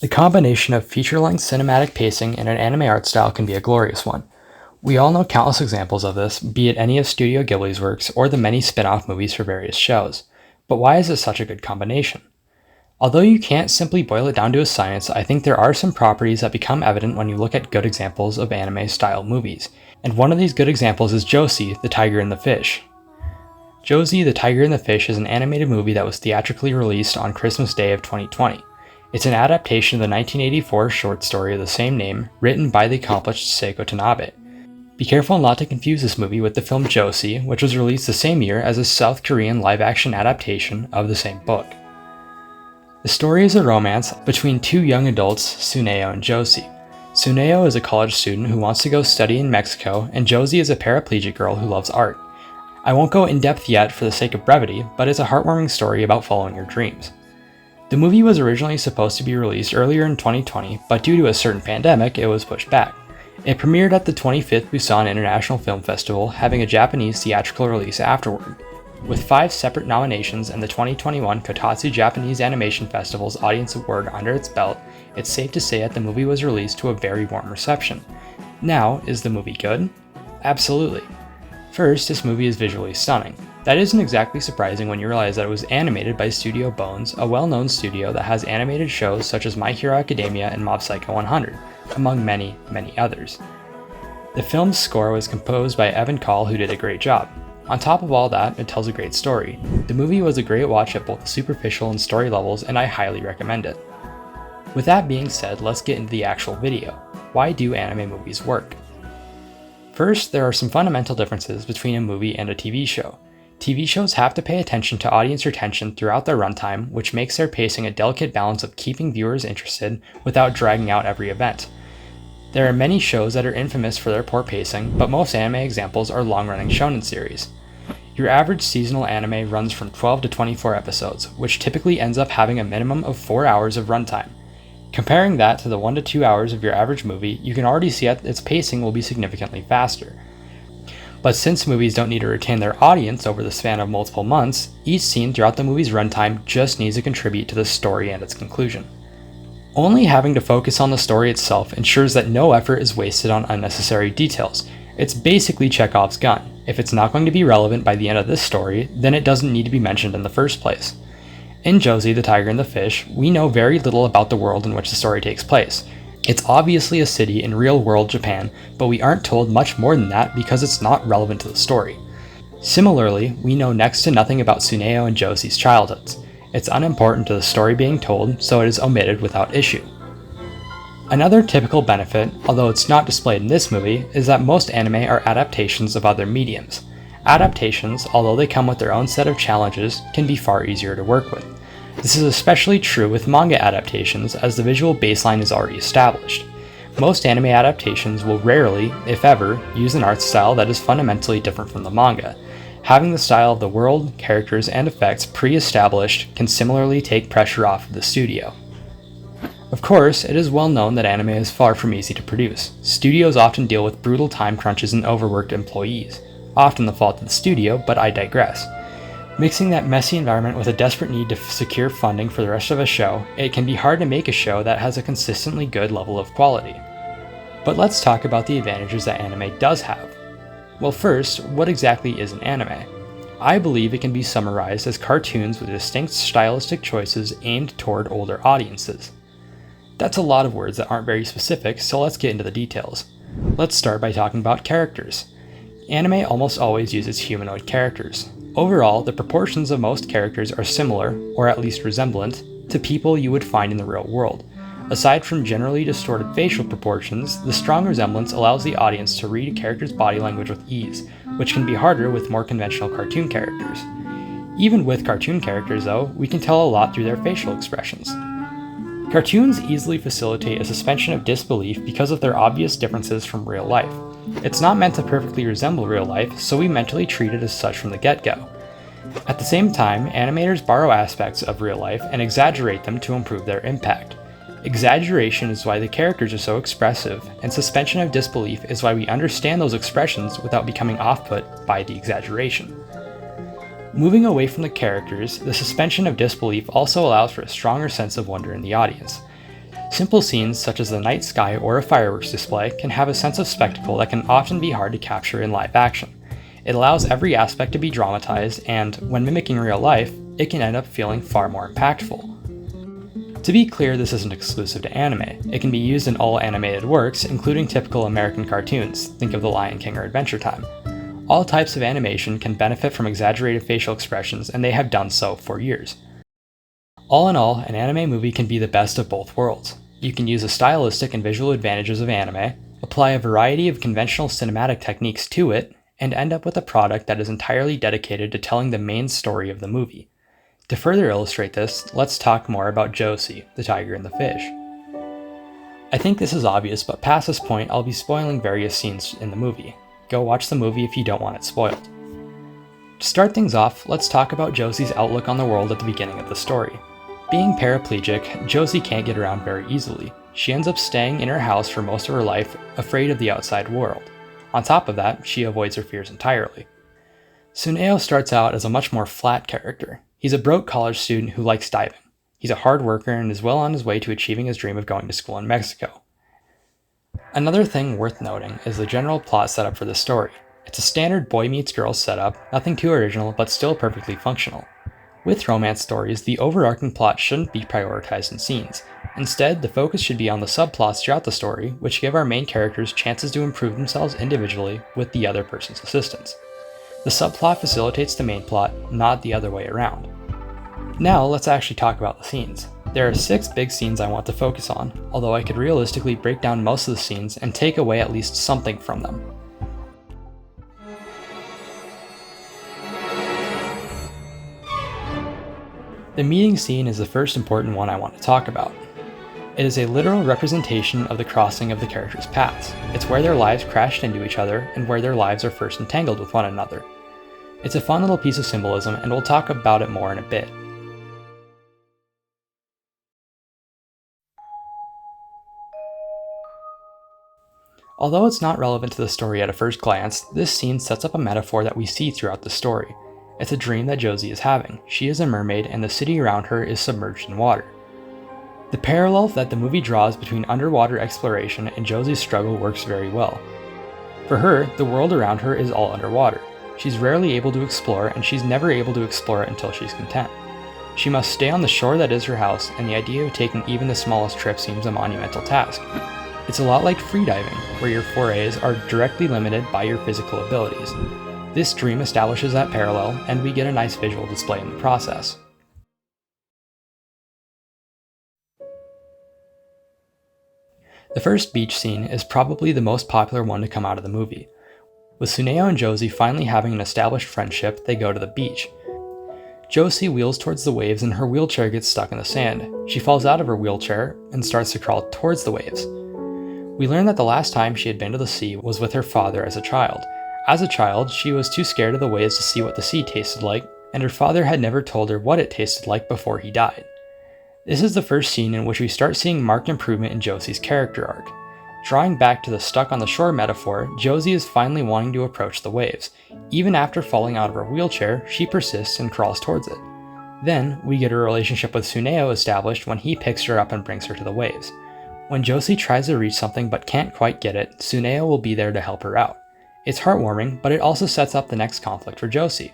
The combination of feature-length cinematic pacing and an anime art style can be a glorious one. We all know countless examples of this, be it any of Studio Ghibli's works or the many spin-off movies for various shows. But why is this such a good combination? Although you can't simply boil it down to a science, I think there are some properties that become evident when you look at good examples of anime-style movies. And one of these good examples is Josee, the Tiger and the Fish. Josee, the Tiger and the Fish is an animated movie that was theatrically released on Christmas Day of 2020. It's an adaptation of the 1984 short story of the same name, written by the accomplished Seiko Tanabe. Be careful not to confuse this movie with the film Josee, which was released the same year as a South Korean live-action adaptation of the same book. The story is a romance between two young adults, Tsuneo and Josee. Tsuneo is a college student who wants to go study in Mexico, and Josee is a paraplegic girl who loves art. I won't go in depth yet for the sake of brevity, but it's a heartwarming story about following your dreams. The movie was originally supposed to be released earlier in 2020, but due to a certain pandemic, it was pushed back. It premiered at the 25th Busan International Film Festival, having a Japanese theatrical release afterward. With 5 separate nominations and the 2021 Kotatsu Japanese Animation Festival's Audience Award under its belt, it's safe to say that the movie was released to a very warm reception. Now, is the movie good? Absolutely. First, this movie is visually stunning. That isn't exactly surprising when you realize that it was animated by Studio Bones, a well-known studio that has animated shows such as My Hero Academia and Mob Psycho 100, among many, many others. The film's score was composed by Evan Call, who did a great job. On top of all that, it tells a great story. The movie was a great watch at both the superficial and story levels, and I highly recommend it. With that being said, let's get into the actual video. Why do anime movies work? First, there are some fundamental differences between a movie and a TV show. TV shows have to pay attention to audience retention throughout their runtime, which makes their pacing a delicate balance of keeping viewers interested without dragging out every event. There are many shows that are infamous for their poor pacing, but most anime examples are long-running shonen series. Your average seasonal anime runs from 12 to 24 episodes, which typically ends up having a minimum of 4 hours of runtime. Comparing that to the 1 to 2 hours of your average movie, you can already see that its pacing will be significantly faster. But since movies don't need to retain their audience over the span of multiple months, each scene throughout the movie's runtime just needs to contribute to the story and its conclusion. Only having to focus on the story itself ensures that no effort is wasted on unnecessary details. It's basically Chekhov's gun. If it's not going to be relevant by the end of this story, then it doesn't need to be mentioned in the first place. In Josee, the Tiger and the Fish, we know very little about the world in which the story takes place. It's obviously a city in real-world Japan, but we aren't told much more than that because it's not relevant to the story. Similarly, we know next to nothing about Tsuneo and Josee's childhoods. It's unimportant to the story being told, so it is omitted without issue. Another typical benefit, although it's not displayed in this movie, is that most anime are adaptations of other mediums. Adaptations, although they come with their own set of challenges, can be far easier to work with. This is especially true with manga adaptations, as the visual baseline is already established. Most anime adaptations will rarely, if ever, use an art style that is fundamentally different from the manga. Having the style of the world, characters, and effects pre-established can similarly take pressure off of the studio. Of course, it is well known that anime is far from easy to produce. Studios often deal with brutal time crunches and overworked employees, often the fault of the studio, but I digress. Mixing that messy environment with a desperate need to secure funding for the rest of a show, it can be hard to make a show that has a consistently good level of quality. But let's talk about the advantages that anime does have. Well, first, what exactly is an anime? I believe it can be summarized as cartoons with distinct stylistic choices aimed toward older audiences. That's a lot of words that aren't very specific, so let's get into the details. Let's start by talking about characters. Anime almost always uses humanoid characters. Overall, the proportions of most characters are similar, or at least resemblant, to people you would find in the real world. Aside from generally distorted facial proportions, the strong resemblance allows the audience to read a character's body language with ease, which can be harder with more conventional cartoon characters. Even with cartoon characters, though, we can tell a lot through their facial expressions. Cartoons easily facilitate a suspension of disbelief because of their obvious differences from real life. It's not meant to perfectly resemble real life, so we mentally treat it as such from the get-go. At the same time, animators borrow aspects of real life and exaggerate them to improve their impact. Exaggeration is why the characters are so expressive, and suspension of disbelief is why we understand those expressions without becoming off-put by the exaggeration. Moving away from the characters, the suspension of disbelief also allows for a stronger sense of wonder in the audience. Simple scenes such as the night sky or a fireworks display can have a sense of spectacle that can often be hard to capture in live action. It allows every aspect to be dramatized, and when mimicking real life, it can end up feeling far more impactful. To be clear, this isn't exclusive to anime. It can be used in all animated works, including typical American cartoons, think of The Lion King or Adventure Time. All types of animation can benefit from exaggerated facial expressions, and they have done so for years. All in all, an anime movie can be the best of both worlds. You can use the stylistic and visual advantages of anime, apply a variety of conventional cinematic techniques to it, and end up with a product that is entirely dedicated to telling the main story of the movie. To further illustrate this, let's talk more about Josee, the tiger and the fish. I think this is obvious, but past this point I'll be spoiling various scenes in the movie. Go watch the movie if you don't want it spoiled. To start things off, let's talk about Josee's outlook on the world at the beginning of the story. Being paraplegic, Josee can't get around very easily. She ends up staying in her house for most of her life, afraid of the outside world. On top of that, she avoids her fears entirely. Tsuneo starts out as a much more flat character. He's a broke college student who likes diving. He's a hard worker and is well on his way to achieving his dream of going to school in Mexico. Another thing worth noting is the general plot setup for this story. It's a standard boy meets girl setup, nothing too original but still perfectly functional. With romance stories, the overarching plot shouldn't be prioritized in scenes. Instead, the focus should be on the subplots throughout the story, which give our main characters chances to improve themselves individually with the other person's assistance. The subplot facilitates the main plot, not the other way around. Now, let's actually talk about the scenes. There are 6 big scenes I want to focus on, although I could realistically break down most of the scenes and take away at least something from them. The meeting scene is the first important one I want to talk about. It is a literal representation of the crossing of the characters' paths. It's where their lives crashed into each other and where their lives are first entangled with one another. It's a fun little piece of symbolism, and we'll talk about it more in a bit. Although it's not relevant to the story at a first glance, this scene sets up a metaphor that we see throughout the story. It's a dream that Josee is having. She is a mermaid and the city around her is submerged in water. The parallel that the movie draws between underwater exploration and Josee's struggle works very well. For her, the world around her is all underwater. She's rarely able to explore, and she's never able to explore it until she's content. She must stay on the shore that is her house, and the idea of taking even the smallest trip seems a monumental task. It's a lot like freediving, where your forays are directly limited by your physical abilities. This dream establishes that parallel, and we get a nice visual display in the process. The first beach scene is probably the most popular one to come out of the movie. With Tsuneo and Josee finally having an established friendship, they go to the beach. Josee wheels towards the waves and her wheelchair gets stuck in the sand. She falls out of her wheelchair and starts to crawl towards the waves. We learn that the last time she had been to the sea was with her father as a child. As a child, she was too scared of the waves to see what the sea tasted like, and her father had never told her what it tasted like before he died. This is the first scene in which we start seeing marked improvement in Josee's character arc. Drawing back to the stuck on the shore metaphor, Josee is finally wanting to approach the waves. Even after falling out of her wheelchair, she persists and crawls towards it. Then, we get a relationship with Tsuneo established when he picks her up and brings her to the waves. When Josee tries to reach something but can't quite get it, Tsuneo will be there to help her out. It's heartwarming, but it also sets up the next conflict for Josee.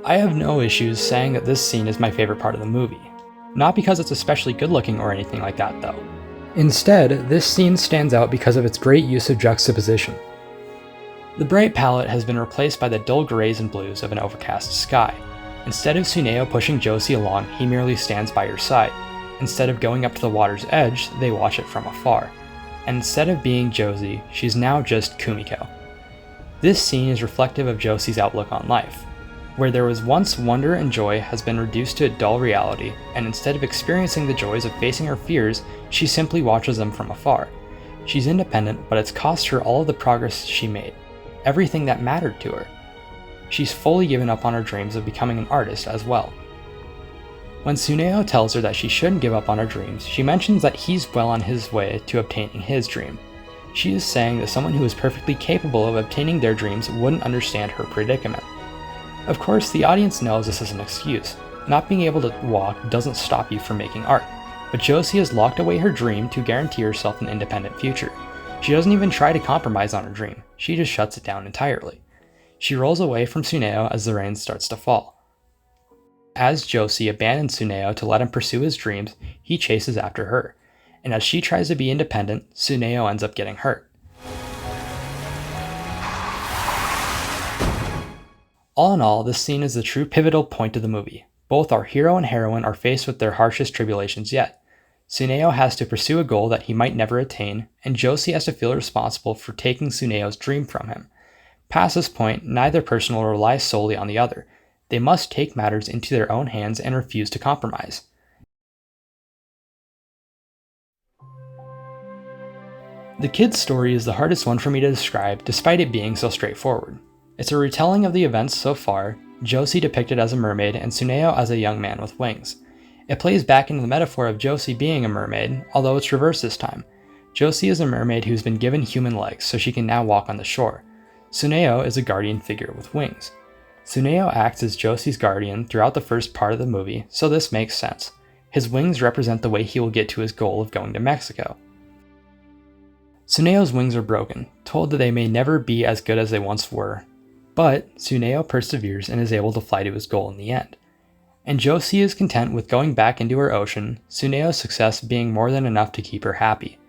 I have no issues saying that this scene is my favorite part of the movie. Not because it's especially good looking or anything like that though. Instead, this scene stands out because of its great use of juxtaposition. The bright palette has been replaced by the dull grays and blues of an overcast sky. Instead of Tsuneo pushing Josee along, he merely stands by her side. Instead of going up to the water's edge, they watch it from afar. And instead of being Josee, she's now just Kumiko. This scene is reflective of Josee's outlook on life. Where there was once wonder and joy has been reduced to a dull reality, and instead of experiencing the joys of facing her fears, she simply watches them from afar. She's independent, but it's cost her all of the progress she made, everything that mattered to her. She's fully given up on her dreams of becoming an artist as well. When Tsuneo tells her that she shouldn't give up on her dreams, she mentions that he's well on his way to obtaining his dream. She is saying that someone who is perfectly capable of obtaining their dreams wouldn't understand her predicament. Of course, the audience knows this is an excuse. Not being able to walk doesn't stop you from making art, but Josee has locked away her dream to guarantee herself an independent future. She doesn't even try to compromise on her dream, she just shuts it down entirely. She rolls away from Tsuneo as the rain starts to fall. As Josee abandons Tsuneo to let him pursue his dreams, he chases after her, and as she tries to be independent, Tsuneo ends up getting hurt. All in all, this scene is the true pivotal point of the movie. Both our hero and heroine are faced with their harshest tribulations yet. Tsuneo has to pursue a goal that he might never attain, and Josee has to feel responsible for taking Tsuneo's dream from him. Past this point, neither person will rely solely on the other. They must take matters into their own hands and refuse to compromise. The kid's story is the hardest one for me to describe, despite it being so straightforward. It's a retelling of the events so far, Josee depicted as a mermaid and Tsuneo as a young man with wings. It plays back into the metaphor of Josee being a mermaid, although it's reversed this time. Josee is a mermaid who's been given human legs so she can now walk on the shore. Tsuneo is a guardian figure with wings. Tsuneo acts as Josee's guardian throughout the first part of the movie, so this makes sense. His wings represent the way he will get to his goal of going to Mexico. Tsuneo's wings are broken, told that they may never be as good as they once were, but Tsuneo perseveres and is able to fly to his goal in the end. And Josee is content with going back into her ocean, Tsuneo's success being more than enough to keep her happy.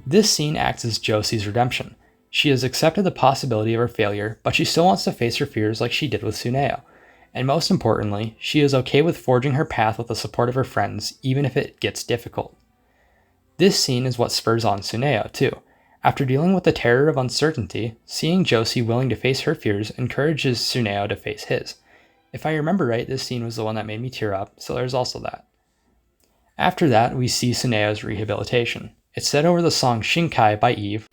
This scene acts as Josee's redemption. She has accepted the possibility of her failure, but she still wants to face her fears like she did with Tsuneo. And most importantly, she is okay with forging her path with the support of her friends, even if it gets difficult. This scene is what spurs on Tsuneo, too. After dealing with the terror of uncertainty, seeing Josee willing to face her fears encourages Tsuneo to face his. If I remember right, this scene was the one that made me tear up, so there's also that. After that, we see Tsuneo's rehabilitation. It's set over the song Shinkai by Eve.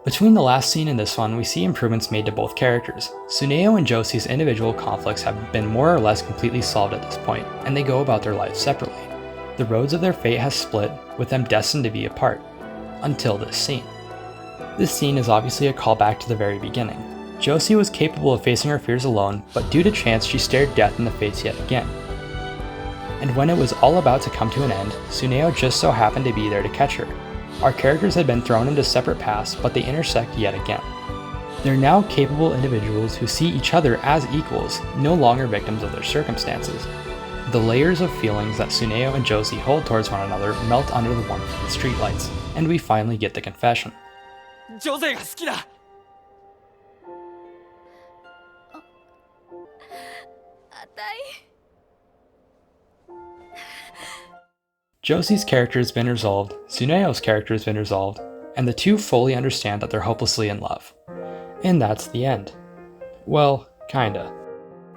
Between the last scene and this one, we see improvements made to both characters. Tsuneo and Josee's individual conflicts have been more or less completely solved at this point, and they go about their lives separately. The roads of their fate has split, with them destined to be apart. Until this scene. This scene is obviously a callback to the very beginning. Josee was capable of facing her fears alone, but due to chance she stared death in the face yet again. And when it was all about to come to an end, Tsuneo just so happened to be there to catch her. Our characters had been thrown into separate paths, but they intersect yet again. They're now capable individuals who see each other as equals, no longer victims of their circumstances. The layers of feelings that Tsuneo and Josee hold towards one another melt under the warmth of the streetlights, and we finally get the confession. Josee が好きだ。Josee's character has been resolved, Tsuneo's character has been resolved, and the two fully understand that they're hopelessly in love. And that's the end. Well, kinda.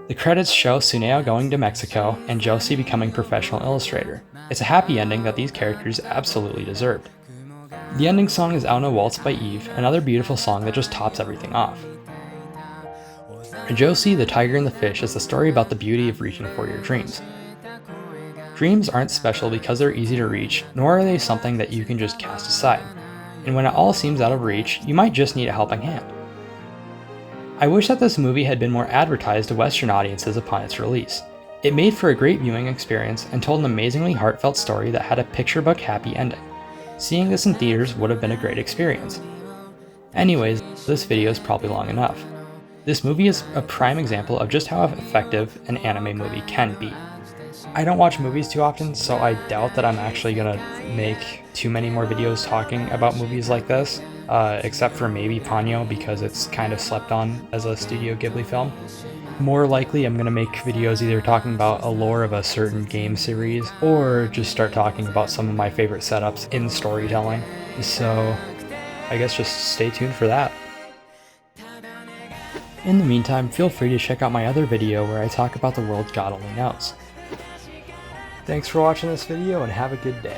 The credits show Tsuneo going to Mexico and Josee becoming professional illustrator. It's a happy ending that these characters absolutely deserved. The ending song is Auna Waltz by Eve, another beautiful song that just tops everything off. Josee, the Tiger and the Fish is the story about the beauty of reaching for your dreams. Dreams aren't special because they're easy to reach, nor are they something that you can just cast aside. And when it all seems out of reach, you might just need a helping hand. I wish that this movie had been more advertised to Western audiences upon its release. It made for a great viewing experience and told an amazingly heartfelt story that had a picture book happy ending. Seeing this in theaters would have been a great experience. Anyways, this video is probably long enough. This movie is a prime example of just how effective an anime movie can be. I don't watch movies too often, so I doubt that I'm actually gonna make too many more videos talking about movies like this, except for maybe Ponyo because it's kind of slept on as a Studio Ghibli film. More likely I'm gonna make videos either talking about a lore of a certain game series, or just start talking about some of my favorite setups in storytelling. So I guess just stay tuned for that. In the meantime, feel free to check out my other video where I talk about the world God only knows. Thanks for watching this video and have a good day.